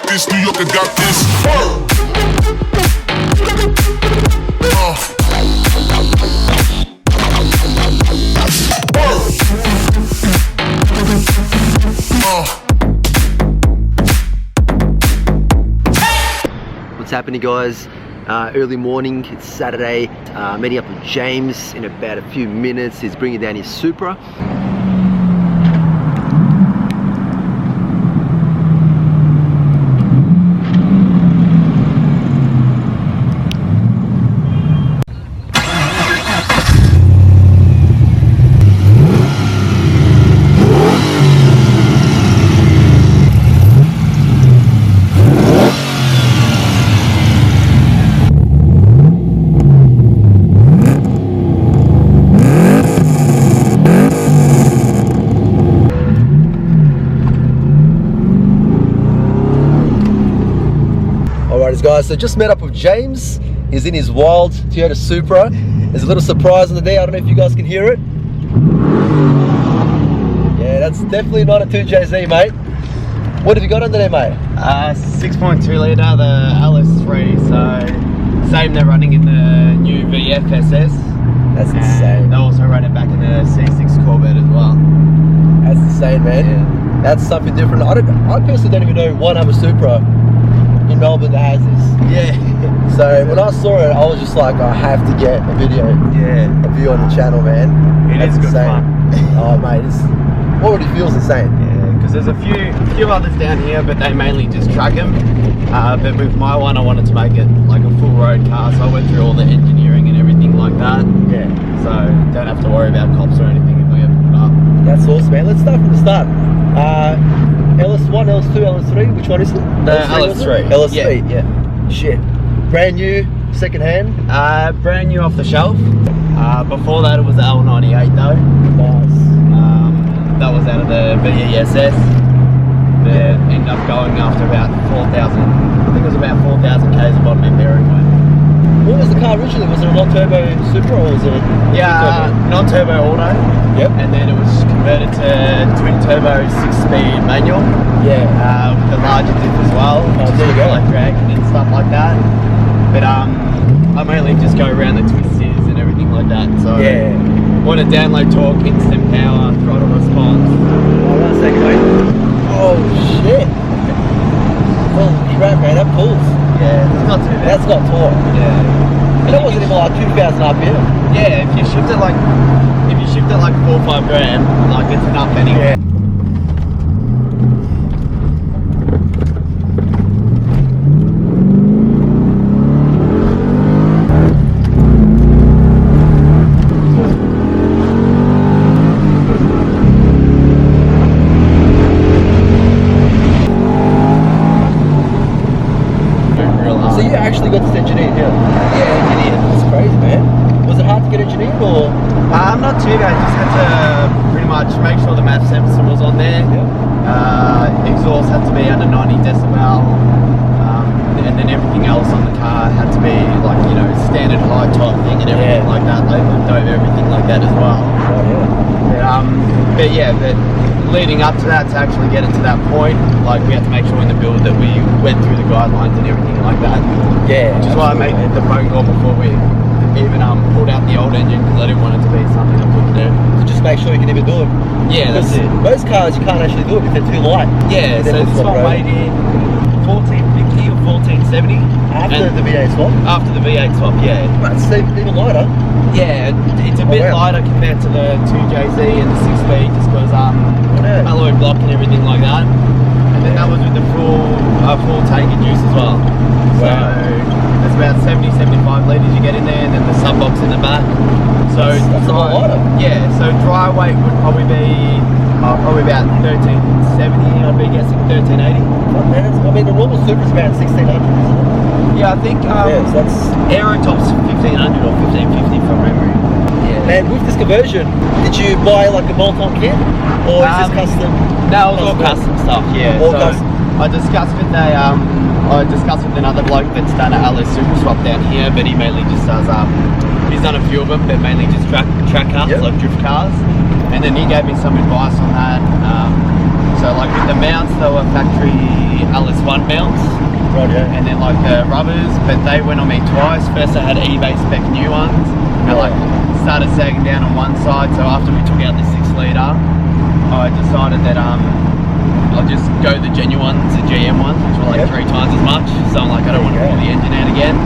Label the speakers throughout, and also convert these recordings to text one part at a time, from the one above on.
Speaker 1: this, New York, I got this.
Speaker 2: What's happening, guys? Early morning, it's Saturday. Meeting up with James in about a few minutes. He's bringing down his Supra. Guys, so just met up with James. He's in his wild Toyota Supra. There's a little surprise on the day. I don't know if you guys can hear it. Yeah, that's definitely not a 2JZ, mate. What have you got under there, mate?
Speaker 3: 6.2 litre, the LS3. So same they're running in the new VFSS.
Speaker 2: That's insane.
Speaker 3: They also run it back in the C6 Corvette as well.
Speaker 2: That's insane, man. Yeah. That's something different. I personally don't even know one other Supra in Melbourne that has this.
Speaker 3: Yeah.
Speaker 2: So when I saw it, I was just like, I have to get a video.
Speaker 3: Yeah.
Speaker 2: A view on the channel, man.
Speaker 3: That's good fun.
Speaker 2: Oh, mate, it already feels insane.
Speaker 3: Yeah, because there's a few others down here, but they mainly just track them. But with my one, I wanted to make it like a full road car, so I went through all the engineering and everything like that.
Speaker 2: Yeah.
Speaker 3: So don't have to worry about cops or anything if we ever put up.
Speaker 2: That's awesome, man. Let's start from the start. LS1, LS2, LS3, which one is it?
Speaker 3: The LS3.
Speaker 2: LS3?
Speaker 3: Yeah.
Speaker 2: Shit. Brand new, second hand?
Speaker 3: Brand new off the shelf. Before that it was the L98 though.
Speaker 2: Nice.
Speaker 3: That was out of the VESS. That ended up going after about 4,000, I think it was about 4,000 Ks of bottom end bearing weight.
Speaker 2: What was the car originally? Was it a non-turbo Supra or was it?
Speaker 3: Yeah, non-turbo auto.
Speaker 2: Yep.
Speaker 3: And then it was converted to twin-turbo 6-speed manual.
Speaker 2: Yeah.
Speaker 3: With the larger diff as well.
Speaker 2: Oh, there you go.
Speaker 3: Like dragging and stuff like that. But I mainly just go around the twists and everything like that. So
Speaker 2: yeah.
Speaker 3: Want to download torque, instant power, throttle response.
Speaker 2: Oh, 1 second, mate. Oh shit. Holy crap, man, that pulls.
Speaker 3: Yeah, it's not too bad.
Speaker 2: That's got torque.
Speaker 3: Yeah.
Speaker 2: And that wasn't even like 2,000 RPM.
Speaker 3: Yeah, if you shift it like 4 or 5 grand, like it's enough anyway.
Speaker 2: Yeah. So you actually got this engineered here?
Speaker 3: Yeah, engineered.
Speaker 2: That's crazy, man. Was it hard to get engineered or?
Speaker 3: Not too bad, just had to pretty much make sure the MAP sensor was on there.
Speaker 2: Yep.
Speaker 3: Exhaust had to be under 90 decibel. And then everything else on the car had to be like, you know, standard high top thing and everything like that. They looked over everything like that as well.
Speaker 2: Oh, yeah.
Speaker 3: But yeah, but leading up to that, to actually get it to that point, like we had to make sure in the build that we went through the guidelines and everything like that.
Speaker 2: Yeah.
Speaker 3: Which is why I made the phone call before we even pulled out the old engine, because I didn't want it to be something I couldn't do.
Speaker 2: To just make sure you can even do it.
Speaker 3: Yeah, that's it.
Speaker 2: Most cars you can't actually do it if they're too light.
Speaker 3: Yeah, so this one weighed in 1450 or 1470.
Speaker 2: After the V8 swap?
Speaker 3: After the V8 swap, yeah.
Speaker 2: That's even lighter.
Speaker 3: Yeah, it's a bit lighter compared to the 2JZ and the 6-speed, just because alloy block and everything like that. And then that was with the full tank and juice as well. So there's about 70-75 litres you get in there, and then the sub box in the back. So
Speaker 2: that's a lot lighter.
Speaker 3: Yeah, so dry weight would probably be about 1370. I'd be guessing 1380.
Speaker 2: I mean, the normal Supra's about 1600, isn't it?
Speaker 3: Yeah, I think
Speaker 2: so that's
Speaker 3: Aero Top's 1500 or 1550 from memory. Yeah.
Speaker 2: And with this conversion, did you buy like a bolt-on kit, or is this custom?
Speaker 3: No, it was all custom stuff. Yeah.
Speaker 2: All
Speaker 3: so
Speaker 2: custom.
Speaker 3: I discussed with another bloke that's done an LS Super swap down here, but he mainly just does he's done a few of them, but mainly just track cars, like drift cars. And then he gave me some advice on that. So So like with the mounts, they were factory LS1 mounts.
Speaker 2: Right, yeah.
Speaker 3: And then like the rubbers, but they went on me twice. First I had eBay spec new ones, and like started sagging down on one side. So after we took out the 6 litre, I decided that I'll just go the genuine ones, the GM ones, which were like 3 times as much. So I'm like, I don't want to pull the engine out again.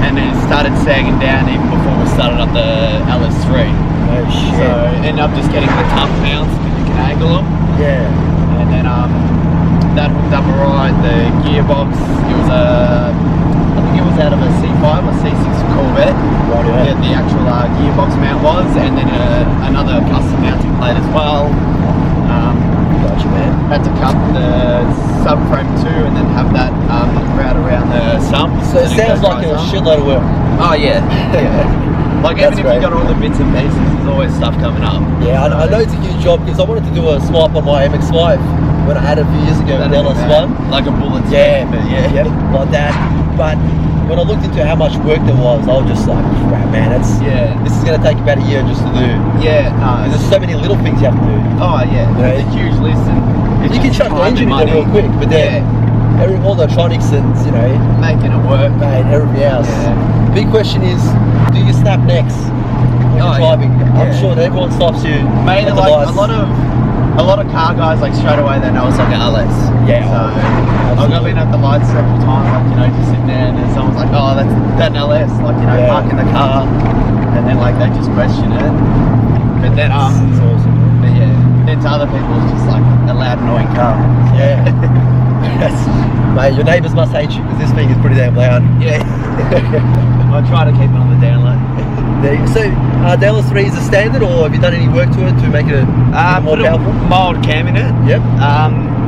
Speaker 3: And then it started sagging down even before we started up the LS3.
Speaker 2: Oh shit.
Speaker 3: So ended up just getting the tough mounts because you can angle them.
Speaker 2: Yeah.
Speaker 3: And then that hooked up alright. The gearbox, it was I think it was out of a C5 or C6 Corvette.
Speaker 2: Right, yeah.
Speaker 3: The actual gearbox mount was, and then another custom mounting plate as well.
Speaker 2: Gotcha, man.
Speaker 3: Had to cut the subframe too, and then have that route around the sump.
Speaker 2: So it sounds like a shitload of work.
Speaker 3: Oh yeah, yeah. Like even if you got all the bits and pieces, there's always stuff coming up.
Speaker 2: Yeah, I know it's a huge job because I wanted to do a swipe on my MX-5 when I had it a few years ago with LS1.
Speaker 3: Like a bullet.
Speaker 2: Yeah, yeah, like that. But when I looked into how much work there was, I was just like, crap, man, this is going to take about a year just to do.
Speaker 3: Yeah, no.
Speaker 2: There's so many little things you have to do.
Speaker 3: Oh yeah, it's a huge list. And
Speaker 2: you can shut the engine in real quick, but then all the electronics and,
Speaker 3: making it work.
Speaker 2: Mate, everything else.
Speaker 3: Yeah.
Speaker 2: Big question is, do you snap necks when you're driving? I'm sure that everyone stops you.
Speaker 3: Mate, like a lot of car guys, like straight away they know it's like an LS.
Speaker 2: Yeah.
Speaker 3: So I've been at the lights several times, like just sitting there, and then someone's like, "Oh, that's an LS," like parking the car, and then like they just question it. But then
Speaker 2: it's awesome.
Speaker 3: But yeah, then to other people it's just like a loud, annoying car.
Speaker 2: Yeah. Mate, your neighbours must hate you because this thing is pretty damn loud.
Speaker 3: Yeah. I try to keep it on the down low.
Speaker 2: So, the LS3 is a standard, or have you done any work to it to make it more powerful?
Speaker 3: Mild cam in it.
Speaker 2: Yep.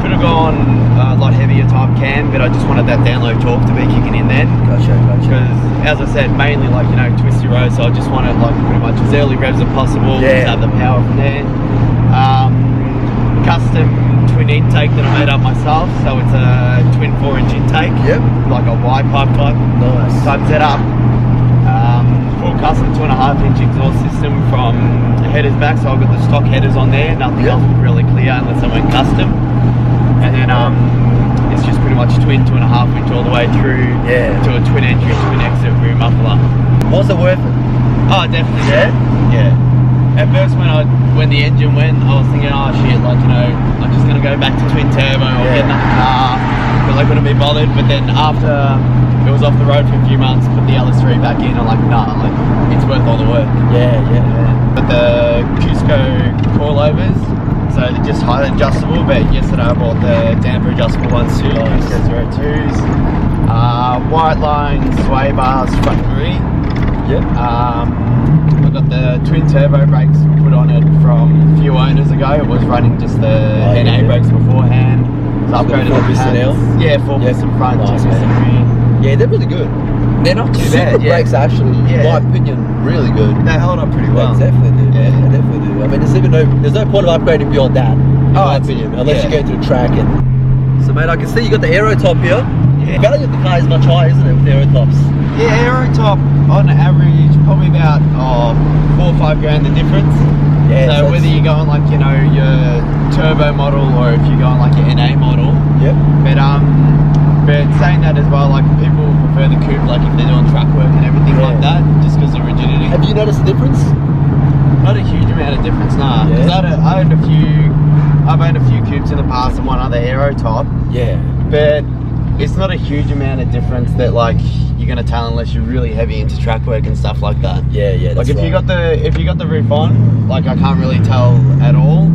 Speaker 3: Could have gone a lot heavier type cam, but I just wanted that down low torque to be kicking in then.
Speaker 2: Gotcha.
Speaker 3: Because, as I said, mainly like twisty road, so I just wanted like pretty much as early revs as possible.
Speaker 2: Yeah.
Speaker 3: Just have the power from there. Custom twin intake that I made up myself, so it's a twin 4-inch intake.
Speaker 2: Yep.
Speaker 3: Like a Y pipe type.
Speaker 2: Nice.
Speaker 3: Type setup. Full custom 2.5-inch exhaust system from headers back, so I've got the stock headers on there. Nothing else really clear unless I went custom. And then it's just pretty much twin 2.5-inch all the way through to a twin entry, twin exit rear muffler.
Speaker 2: Was it worth it?
Speaker 3: Oh, definitely.
Speaker 2: Yeah.
Speaker 3: At first when the engine went, I was thinking, oh shit, like I'm just gonna go back to twin turbo or get another car, because I couldn't be bothered. But then after it was off the road for a few months, put the LS3 back in, I'm like, nah, like it's worth all the work. Yeah. But the Cusco coilovers, so they're just height adjustable, but yesterday I bought the damper adjustable ones too, Cusco 02s. White line sway bars front and rear.
Speaker 2: Yep.
Speaker 3: I got the twin turbo brakes put on it from a few owners ago. It was running just the NA brakes beforehand. So upgraded the pads. Yeah, 4-piston front, 2-piston rear.
Speaker 2: Yeah, they're really good.
Speaker 3: They're not too bad.
Speaker 2: Supra brakes are actually, in my opinion, really good.
Speaker 3: They hold up pretty well.
Speaker 2: They definitely do. Yeah, they definitely do. I mean, there's no point of upgrading beyond that, in my opinion, unless you go to the track. So, mate, I can see you got the aero top here. The value of the car is much higher, isn't it, with the aero tops?
Speaker 3: Yeah, aero top on average probably about 4 or 5 grand the difference. Yeah, so whether you're going like your turbo model or if you're going like your NA model.
Speaker 2: Yep.
Speaker 3: But saying that as well, like people prefer the coupe, like if they're doing track work and everything like that, just because of rigidity.
Speaker 2: Have you noticed a difference?
Speaker 3: Not a huge amount of difference, nah. Because I've owned a few coupes in the past and one other aero top. Yeah. But it's not a huge amount of difference that like you're gonna tell unless you're really heavy into track work and stuff like that. Yeah, that's like if you got the roof on, like I can't really tell at all.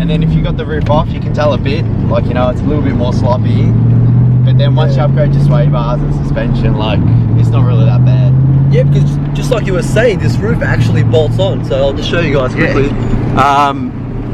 Speaker 3: And then if you got the roof off, you can tell a bit. Like it's a little bit more sloppy. But then once you upgrade your sway bars and suspension, like it's not really that bad. Yeah, because just like you were saying, this roof actually bolts on. So I'll just show you guys quickly.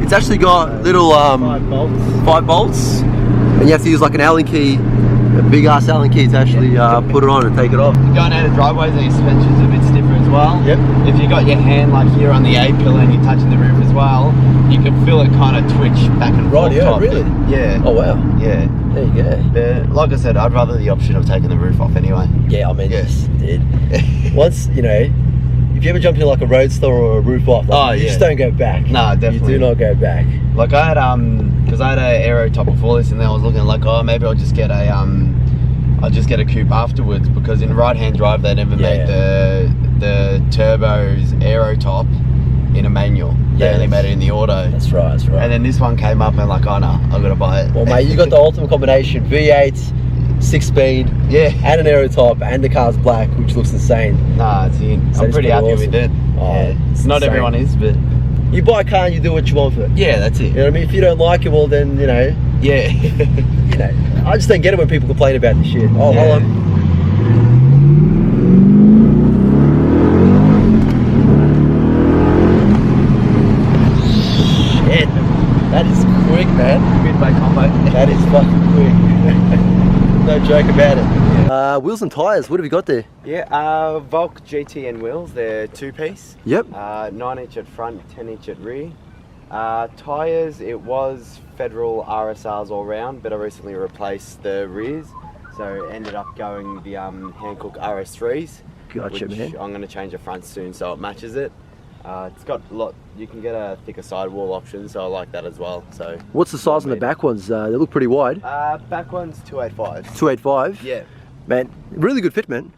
Speaker 3: It's actually got little 5 bolts, and you have to use like an Allen key, a big ass Allen key to actually put it on and take it off. Going out of driveways, the suspension's a bit stiffer as well. Yep. If you got your hand like here on the A pillar and you're touching the roof as well, you can feel it kind of twitch back and forth. Right, yeah, really? Yeah. Oh wow. Yeah. There you go. But like I said, I'd rather the option of taking the roof off anyway. Yeah, I mean, once, if
Speaker 2: if you ever jump in like a roadster or a roof off, like, you just don't go back.
Speaker 3: Nah, definitely.
Speaker 2: You do not go back.
Speaker 3: Like I had because I had an aero top before this, and then I was looking like, oh, maybe I'll just get a coupe afterwards, because in right-hand drive they never made the turbo's aero top in a manual. They only made it in the auto.
Speaker 2: That's right, that's right.
Speaker 3: And then this one came up and like, oh no, I've got to buy it.
Speaker 2: Well mate, you got the ultimate combination, V8, 6-speed, and an aero top, and the car's black, which looks insane.
Speaker 3: Nah, it's in.
Speaker 2: So
Speaker 3: I'm pretty happy with it.
Speaker 2: Oh,
Speaker 3: not everyone is, but
Speaker 2: you buy a car and you do what you want for it.
Speaker 3: Yeah, that's it.
Speaker 2: You know what I mean? If you don't like it, well then, you know.
Speaker 3: Yeah.
Speaker 2: You know, I just don't get it when people complain about this shit. Oh, hold on. Shit. That is quick, man.
Speaker 3: Mid-bay combo.
Speaker 2: That is fucking quick. No joke about it. Wheels and tyres, what have you got there?
Speaker 3: Yeah, Volk GTN wheels, they're 2-piece.
Speaker 2: Yep.
Speaker 3: 9-inch at front, 10-inch at rear. Tyres, it was Federal RSRs all round, but I recently replaced the rears, so ended up going the Hankook RS3s.
Speaker 2: Gotcha,
Speaker 3: which
Speaker 2: man.
Speaker 3: I'm going to change the front soon so it matches it. It's got a lot, you can get a thicker sidewall option, so I like that as well. So
Speaker 2: what's the size on the back ones? They look pretty wide.
Speaker 3: Back one's 285.
Speaker 2: 285?
Speaker 3: Yeah.
Speaker 2: Man, really good fit, man.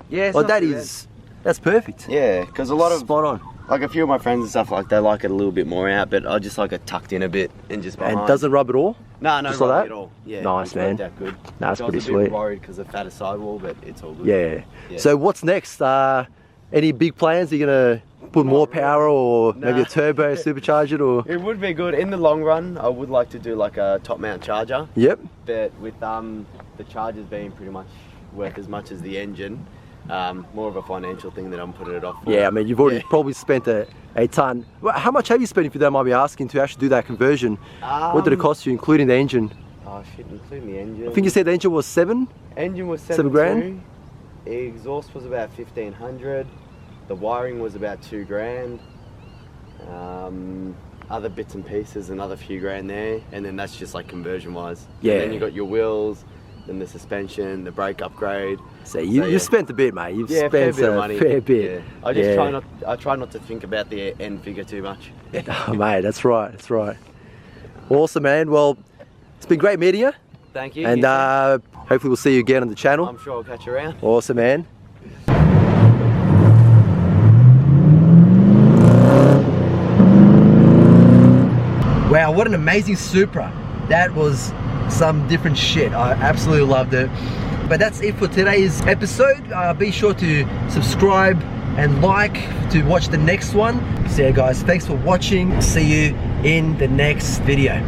Speaker 3: Yeah,
Speaker 2: well, that's perfect.
Speaker 3: Yeah, because a lot of
Speaker 2: spot on.
Speaker 3: Like a few of my friends and stuff, like they like it a little bit more out, but I just like it tucked in a bit and just behind.
Speaker 2: And doesn't rub at all?
Speaker 3: No,
Speaker 2: just
Speaker 3: rub
Speaker 2: like that?
Speaker 3: at all. Yeah,
Speaker 2: nice, man.
Speaker 3: That good.
Speaker 2: That's pretty sweet.
Speaker 3: I was a bit worried because of fatter sidewall, but it's all good.
Speaker 2: Yeah. So what's next? Any big plans? Are you gonna put more power, or maybe a turbo, supercharge it, or?
Speaker 3: It would be good in the long run. I would like to do like a top mount charger.
Speaker 2: Yep.
Speaker 3: But with the chargers being pretty much worth as much as the engine, more of a financial thing that I'm putting it off for.
Speaker 2: Yeah, I mean, you've already probably spent a ton. Well, how much have you spent, if you don't mind me asking, to actually do that conversion? What did it cost you, including the engine?
Speaker 3: Oh shit, including the engine.
Speaker 2: I think you said the engine was 7?
Speaker 3: Engine was
Speaker 2: 7 grand?
Speaker 3: Exhaust was about 1,500. The wiring was about 2 grand. Other bits and pieces, another few grand there, and then that's just like conversion wise.
Speaker 2: Yeah.
Speaker 3: And then you got your wheels, then the suspension, the brake upgrade.
Speaker 2: So you spent a bit, mate. You've spent a fair bit.
Speaker 3: Yeah. I just try not to think about the end figure too much.
Speaker 2: Oh, mate, that's right. That's right. Awesome, man. Well, it's been great meeting you.
Speaker 3: Thank you.
Speaker 2: And hopefully we'll see you again on the channel.
Speaker 3: I'm sure I'll catch you around.
Speaker 2: Awesome, man. Wow, what an amazing Supra. That was some different shit. I absolutely loved it. But that's it for today's episode. Be sure to subscribe and like to watch the next one. So yeah, guys, thanks for watching. See you in the next video.